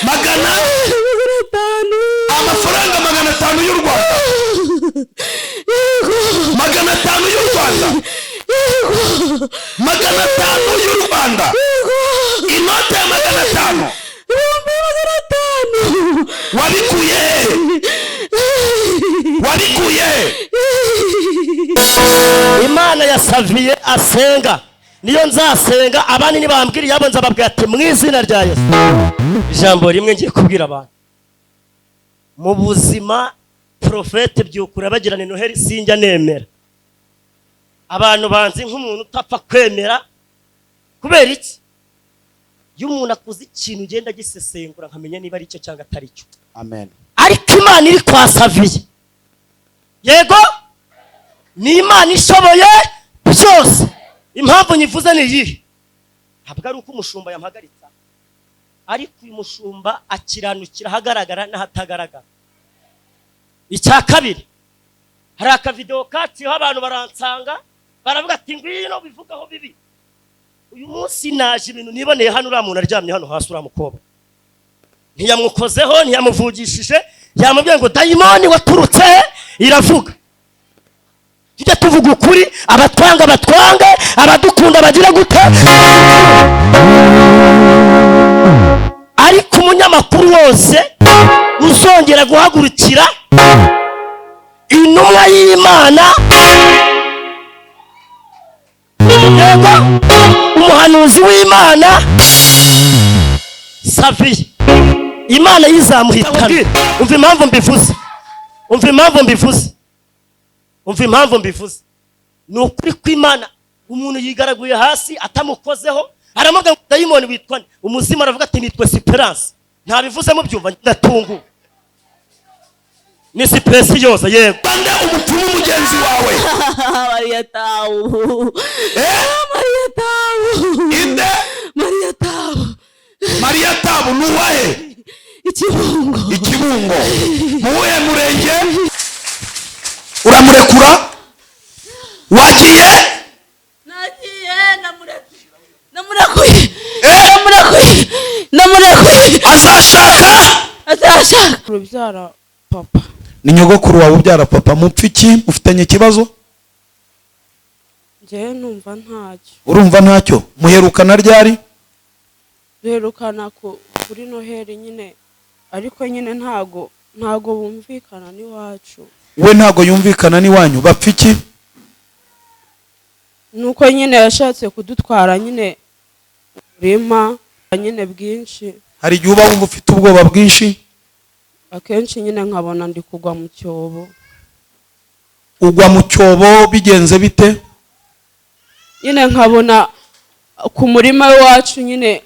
magana amafaranga 500 y'u Rwanda, 500 y'u Rwanda, 500 y'u Rwanda, inote ya 500 wabikuye Imana yasaviye asenga niyo nzasenga. Abandi nibambwira yabo nzababwira ati mu izina rya Yesu. Ijambo rimwe ngiye kubwira abantu mu buzima. Profete byukura bagirana Noheli sinjya nemera abantu banzi nk'umuntu utapfa kwemera. Kubera iki? Iyo umuntu akuze ikintu ugenda gisesengura nkamenya niba ari cyo cyangwa atari cyo. Amen. Ariko Imana iri kwasaviye, yego ni Imana ishoboye byose. Impamvu nyivuze ni iyi, ntabwo ari uko umushumba yampagaritsa, ariko uyu mushumba akiranukira ahagaragara n'ahatagaragara. Icya kabiri, hari akavideo katiho abantu baransanga baravuga ati ngwino bivugaho bibi. Uyu munsi naje ibintu niboneye hano, uriya muntu aryamye hano hasi, uriya mukobwa ntiyamukozeho, ntiyamuvugishije, yamubwiye ngo dayimoni waturutse iravuga. Tujye tuvuga ukuri, abatwanga batwange, abadukunda bagira gute. Ariko umunyamakuru wose uzongera guhagurukira intumwa y'Imana, yego umuhanuzi w'Imana Saviye, Imana yizamuhitana. Umva impamvu mbivuze, ni ukuri kw'Imana. Umuntu yigaraguye hasi atamukozeho, aramuga ngo dayimoni witwa umuzima, aravuga ati nitwe Esperance. Ntabivuze mu byumva ndatungu ni Sipresi yose. Yego bande umupfumu mugenzi wawe Maria Tabu. inde Maria Tabu nuwahe? Ikibungo. Muwe murenge? Uramurekura? Wagiye? Nagiye namurekuye. Azashaka urubyara papa. Ni nyogokuru wawe ubyara papa. Mupfiki ufitanye ikibazo? Nje numva ntacyo. Urumva ntacyo? Muherukana ryari? Duherukana kuri Noheli nyine, ariko nyine ntago bumvikana ni wacu. We ntago yumvikana ni wanyu. Bapfiki? Nuko nyine yashatse kudutwara nyine urima nyine bwinshi. Hari igihe uba wumva ufite ubwoba bwinshi? Akenshi nyine nkabona ndi kugwa mu cyobo. Ugwa mu cyobo bigenze bite? Nyine nkabona ku murima wacu nyine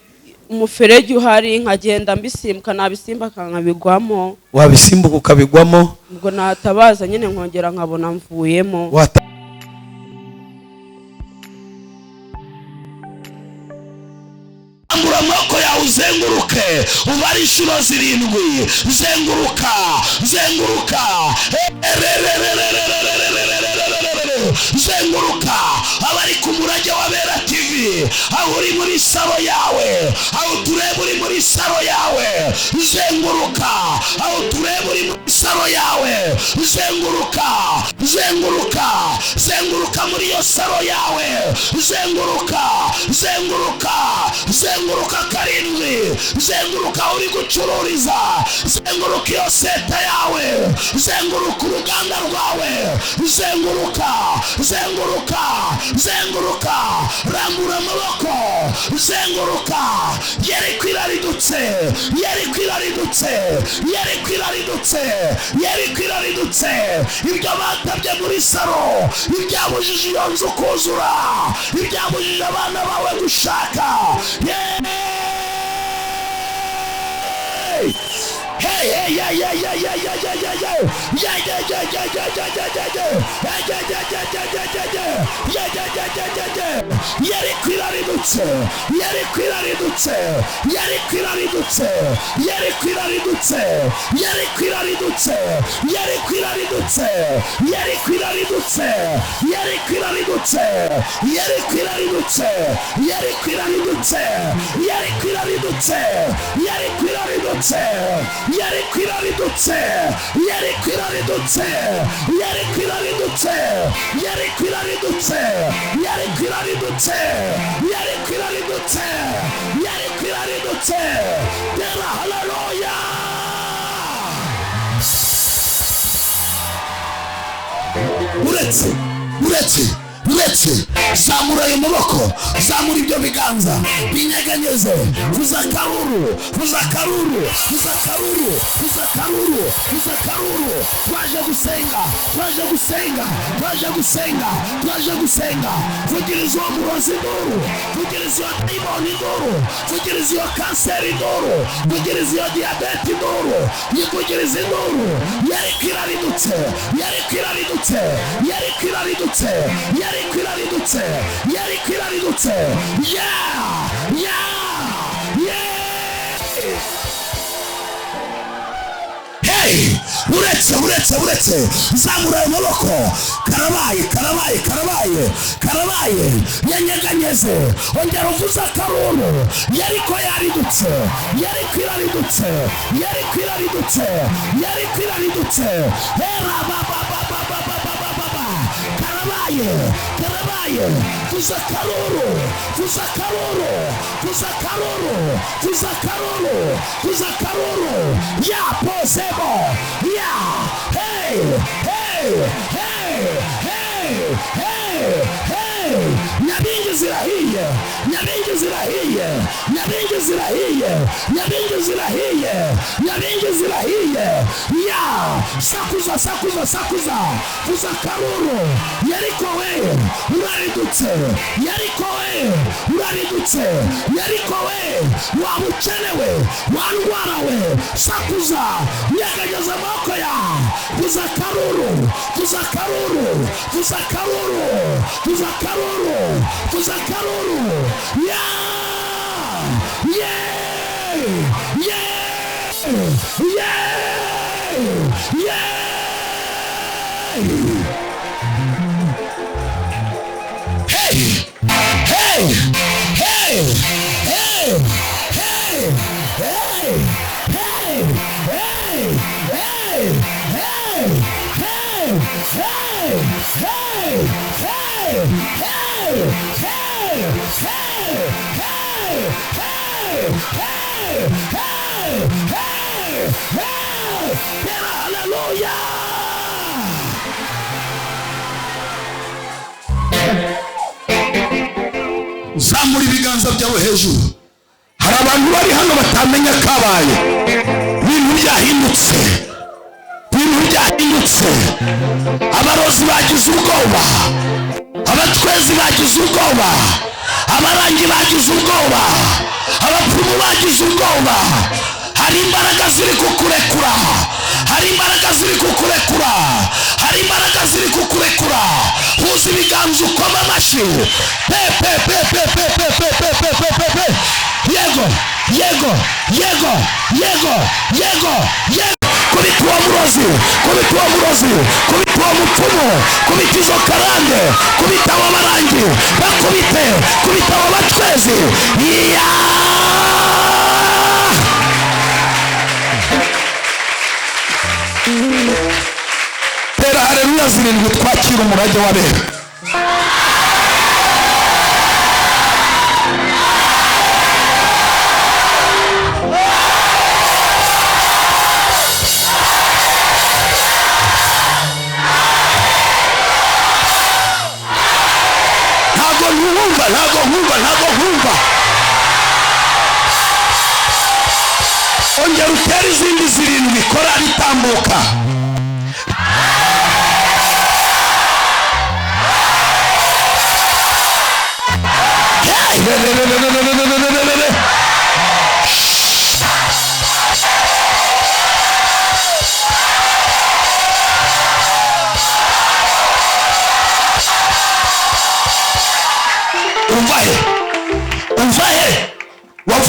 umuferege uhari, nkagenda mbisimbuka, nabisimbuka nkabigwamo. Wabisimbuka ukabigwamo? Ubwo natabaza nyine nkongera nkabona mvuyemo. Ambura amaboko yawe uzenguruke, ubare inshuro 7. Zenguruka. Zenguruka. Abari ku Murage wa Bera TV, aho uri muri saro yawe, aho tureba uri muri saro yawe. Zenguruka. Aho tureba uri muri saro yawe. Zenguruka muri iyo saro yawe. Zenguruka 7. Zenguruka uri gucururiza. Zenguruka iyo seta yawe. Zenguruka uruganda rwawe. Zenguruka. Rambura amaboko. Zenguruka. Yeri kwiraridutse. Ibyo batabye muri saro, ibyabujije iyo nzu kuzura, ibyabujije abana bawe gushaka. Hey. uretse zamura ayo maboko, zamura ibyo biganza binyeganyeze, vuza karuru, vuza karuru, vuza karuru, vuza karuru, vuza karuru. Twaje gusenga, twaje gusenga, twaje gusenga, twaje gusenga. Vugiriza uwo murozi induru, vugiriza iyo dayimoni induru, vugiriza iyo kanseri induru, vugiriza iyo diyabete induru, yivugiriza induru. Yariko iraridutse, yariko iraridutse, yariko iraridutse, yariko iraridutse, yariko iraridutse. uretse zamura ayo maboko. Karabaye yanyeganyeze, ongera uvuza karuru. Yariko iraridutse. Karabaye, vuza karuru, ya posebo, ya, hey, nyabingi zirahiye, ya, sakuza, vuza karuru. Yariko we uraridutse, yariko we wamukenewe, wandwarawe, sakuza, nyeganyeza amaboko ya, vuza karuru, haleluya. Zamura ibiganza byawe hejuru. Hari abantu bari hano batamenya kabaye, ibintu byahindutse. Abarozi bagize ubwoba, abatwezi bagize ubwoba, abarangi bagize ubwoba, abapfumu bagize ubwoba. Hari imbaraga ziri kukurekura, huza ibiganza ukoma amashyi. Yego. Kubita uwo murozi, kubita uwo mupfumu, kubita izo karande, kubita abo barangi, kubita abo batwezi. Tera haleluya zirindwi, twakira umurage w'abera. Ntago nkumva. Ongera utere izindi zirindwi, korari itambuka.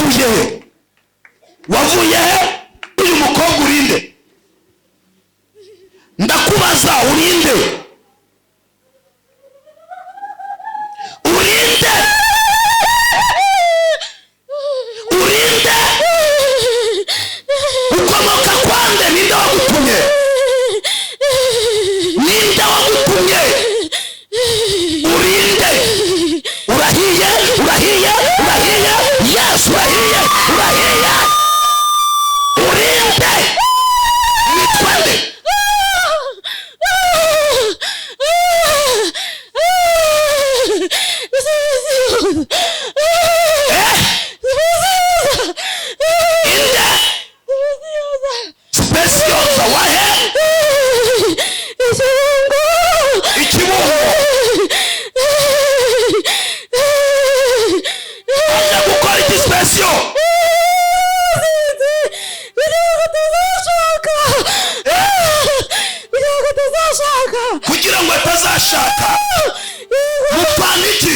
wavuye he? Wavuye he? Uyu mukobwa urinde? Ndakubaza urinde? Urinde? Urinde? Ukomoka kwande? Ninde wagutumye? Ninde wagutumye? Urinde? Urahiye? Urahiye? Urahiye? Yes, urahiye? Urahiye? Urinde? Witwa nde? Specioza wahe? Ikibungo. Aje gukora iki special? Kugira ngo atazashaka. Mupanga iki?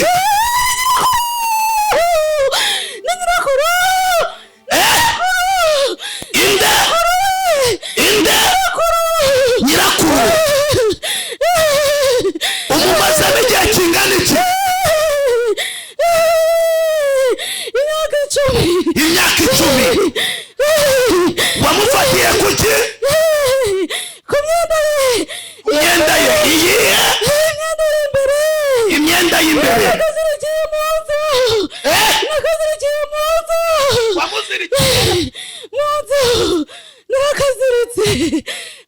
Inde? Inde? Nyirakuru. Umumazemo igihe kingana iki? Imyaka 10. Wamufatiye kuki? Ku myenda ye. Iyihe? Imyenda y'imbere. Wamuzirikiye narakaziritse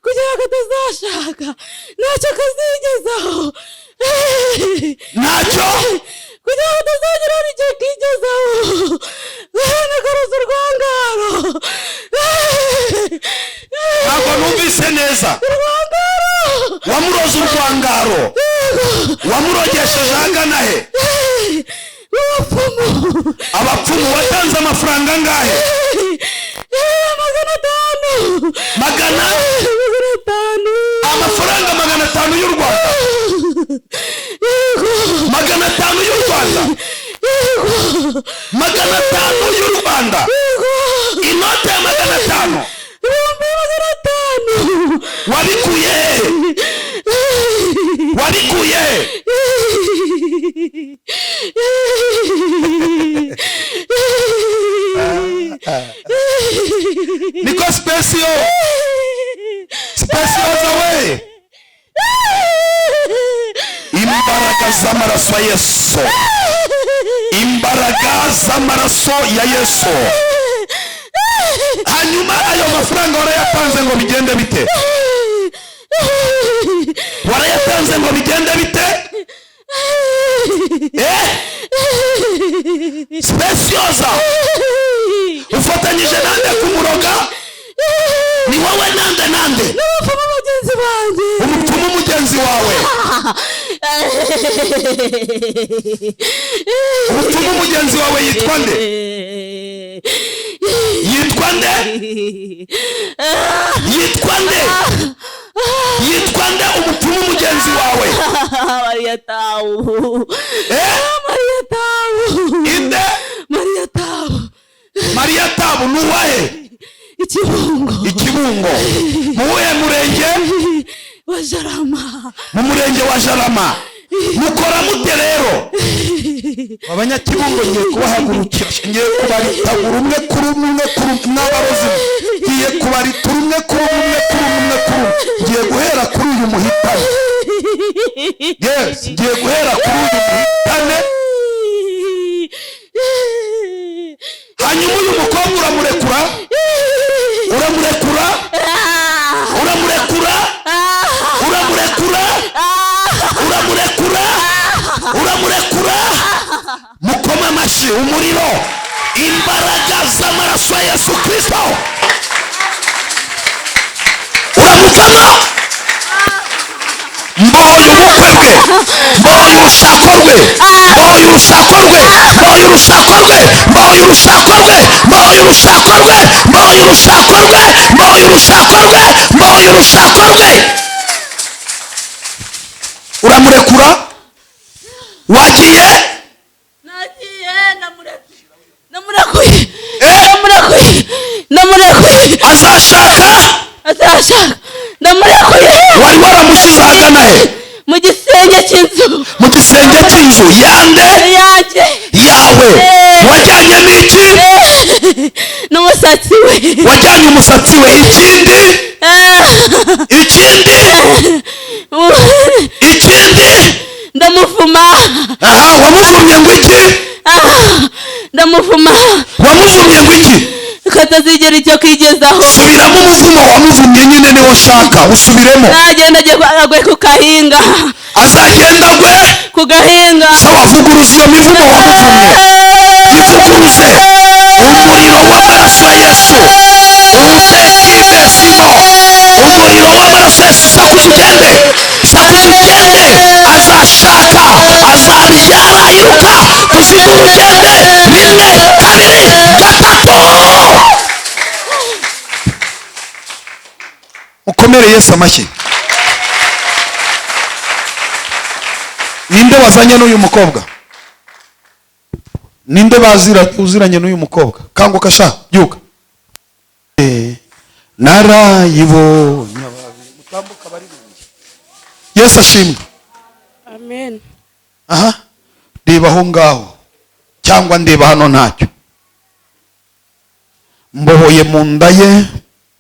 kugira ngo atazashaka ntacyo kazigezaho ntacyo kugira ngo atazagira n'igihe kigezaho nakaroza urwangaro ntabwo numvise neza. Wamuroza urwangaro? Wamurogesheje ahagana he? Abapfumu. Watanze amafaranga angahe? 500. Amafaranga 500 y'u Rwanda? 500 y'u Rwanda? 500 y'u Rwanda? Inote ya 500? Wabikuye he? Wabikuye he? Niko special. Special zawe. Imbaraga z'amaraso ya Yesu. Imbaraga z'amaraso ya Yesu. Hanyuma ayo mafaranga warayatanze ngo bigende bite? Warayatanze ngo bigende bite? Specioza. Ufatanyije nande kumuroga? Ni wowe nande? Umupfumu mugenzi wawe. Umupfumu mugenzi wawe yitwa nde? Yitwa nde? Yitwa nde? Yitwa nde umupfumu mugenzi wawe? Maria Tabu. Maria Tabu. Inde? Maria Tabu. Maria Tabu nuwahe? Ikibungo. Muwe murenge? Wa Jarama. Mu murenge wa Jarama. Mukora mute rero? Abanyakibungo ngiye kubahagurukira. Ngiye kubaritagura umwe kuri umwe n'abarozi. Ngiye kubaritura umwe kuri umwe. Ngiye guhera kuri uyu muhitane. Yes, ngiye guhera kuri uyu muhitane. Hanyuma uyu mukobwa uramurekura? Mukoma amashyi umuriro. Imbaraga z'amaraso ya Yesu Kristo. Uramuvamo. Mboye ubukwe bwe. Mboye urushako rwe. Mboye urushako rwe. Mboye urushako rwe. Mboye urushako rwe. Mboye urushako rwe. Mboye urushako rwe. Mboye urushako rwe. Mboye urushako rwe. Uramurekura? Wagiye? Nagiye namurekuye. azashaka ndamurekuye wari waramushyize ahagana he mu gisenge cy'inzu mu gisenge cy'inzu yande yanjye yawe wajyanyemo iki n'umusatsi we wajyanye umusatsi we ikindi ndamuvuma wamuvumye ngo iki ndamuvuma wamuvumye ngo iki katazigera icyo kwigezaho subiramo umuvumo wamuvumye nyine niwo shaka usubiremo nagenda agwe ku gahinga azagenda agwe ku gahinga sawa vuguruza iyo mivumo wamuvumye ivuguruze umuriro w'amaraso ya Yesu utekivesimo umuriro w'amaraso ya Yesu sakuza ugende azashaka azabyara iruka kuzigura ugende rimwe kabiri gatatu mukomere Yesu amashyi ninde wazanye n'uyu mukobwa ninde uziranye n'uyu mukobwa kanguka sha byuka narayibonye mutambuka bari Yesu ashimwe amen aha reba aho ngaho cyangwa ndeba hano ntacyo mbohoye mu nda ye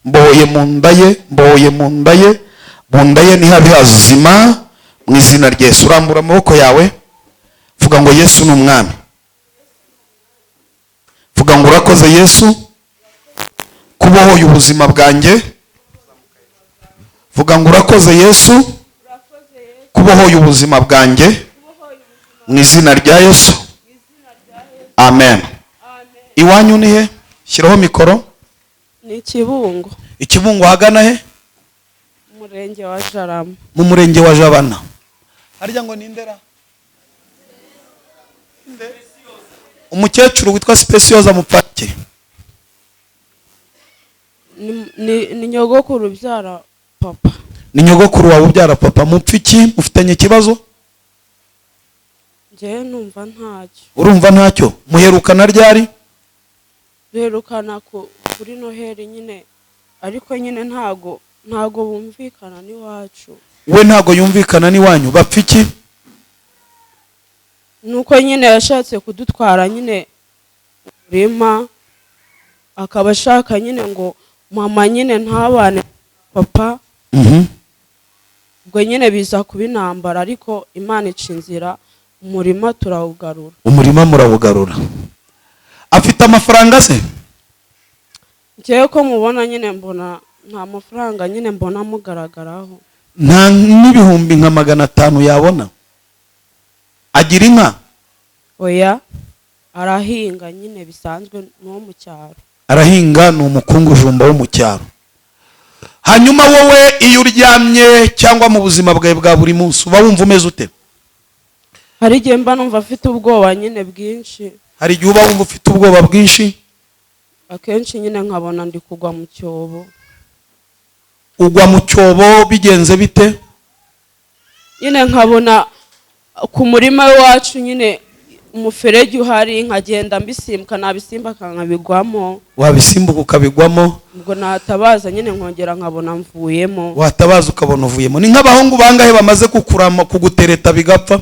mbohoye mu nda ye mbohoye mu nda ye mu nda ye nihabe hazima mu izina rya Yesu urambura amaboko yawe vuga ngo Yesu ni umwami vuga ngo urakoze Yesu kubohoye ubuzima bwanjye vuga ngo urakoze Yesu kubohoye ubuzima bwanjye mu izina rya Yesu amen iwanyu ni he shyiraho mikoro ni Kibungo Ikibungo hagana he umurenge wa Jarama mu murenge wa Jabana harya ngo nindera umukecuru witwa Specioza Mupake ni nyogokuru ubyara papa ni nyogokuru wawe ubyara papa mupfiki mufitanye ikibazo njyewe numva ntacyo urumva ntacyo muherukana ryari duherukana kuri Noheli nyine ariko nyine ntago bumvikana n'iwacu we ntago yumvikana n'iwanyu bapfiki nuko nyine yashatse kudutwara nyine urima akaba ashaka nyine ngo mama nyine ntabane papa ubwo nyine biza kuba intambara ariko Imana ica inzira umurima turawugarura umurima murawugarura afite amafaranga se njyewe ko mubona nyine mbona nta mafaranga nyine mbona mugaragaraho nta n'ibihumbi nka 500 yabona agira inka oya arahinga nyine bisanzwe no mu cyaro arahinga ni umukungujumba wo mu cyaro hanyuma wowe iyo uryamye cyangwa mu buzima bwawe bwa buri munsi uba wumva umeze ute hari igihe mba numva afite ubwoba nyine bwinshi hari igihe uba wumva ufite ubwoba bwinshi akenshi nyine nkabona ndi kugwa mu cyobo ugwa mu cyobo bigenze bite nyine nkabona ku murima wacu nyine umuferege uhari nkagenda mbisimbuka nabisimbuka nkabigwamo wabisimbuka ukabigwamo ubwo natabaza nyine nkongera nkabona mvuyemo watabaza ukabona uvuyemo ni nk'abahungu bangahe bamaze kukurama kugutereta bigapfa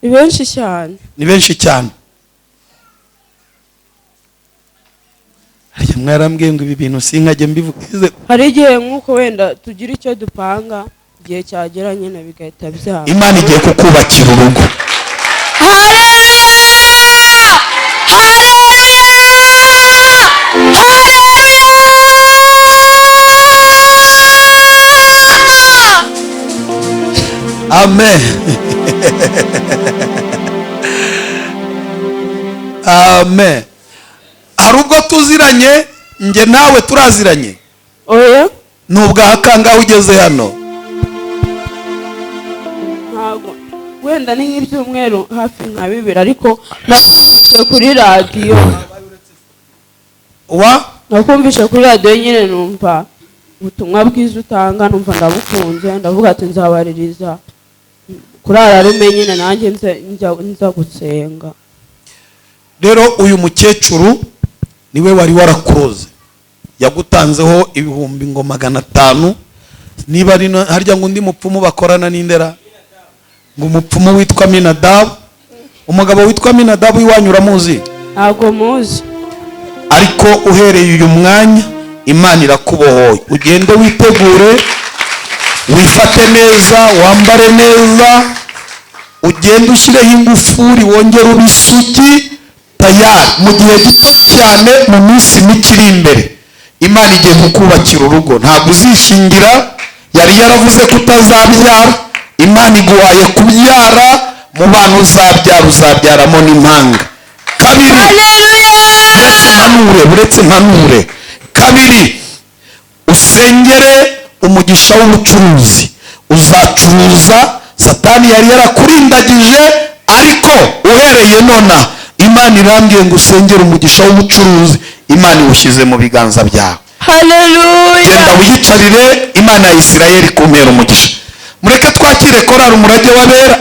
ni benshi cyane ni benshi cyane harya mwarambwiye ngo ibi bintu sinkajye mbivugize hari igihe nk'uko wenda tugira icyo dupanga igihe cyagera nyine bigahita byaba Imana igiye kukubakira urugo amen amen hari ubwo tuziranye nge nawe turaziranye oya nubwa kangahe ugeze hano ntabwo wenda ni nk'ibyumweru hafi nka 2 ariko nakumvise kuri radiyo nakumvise kuri radiyo nyine numva ubutumwa bwiza utanga numva ndabukunze ndavuga ati nzabaririza kurara rume nyine nanjye nza gusenga rero uyu mukecuru niwe wari warakuroze yagutanzeho ibihumbi ngo 500. Niba ari harya ngo undi mupfumu bakorana n'indera ngo umupfumu witwa Minadabu, umugabo witwa Minadabu iwanyu uramuzi? ntabwo muzi. Ariko uhereye uyu mwanya Imana irakubohoye, ugende witegure, wifate neza, wambare neza, ugende ushyireho ingufuri, wongere ubisugi tayari. Mu gihe gito cyane, mu minsi mike iri imbere, Imana igiye kukubakira urugo. Ntabwo uzishingira, yari yaravuze ko utazabyara, Imana iguhaye kubyara. Mu bana uzabyara uzabyaramo n'impanga. Kabiri, uretse mpanure. Kabiri, usengere umugisha w'ubucuruzi. Uzacuruza, Satani yari yarakurindagije, ariko uhereye nona Imana irambwiye ngo usengere umugisha w'ubucuruzi. Imana iwushyize mu biganza byawe. Haleluya. Genda wiyicarire, Imana ya Isirayeli kumpera umugisha. Mureke twakire korari umurage w'abera.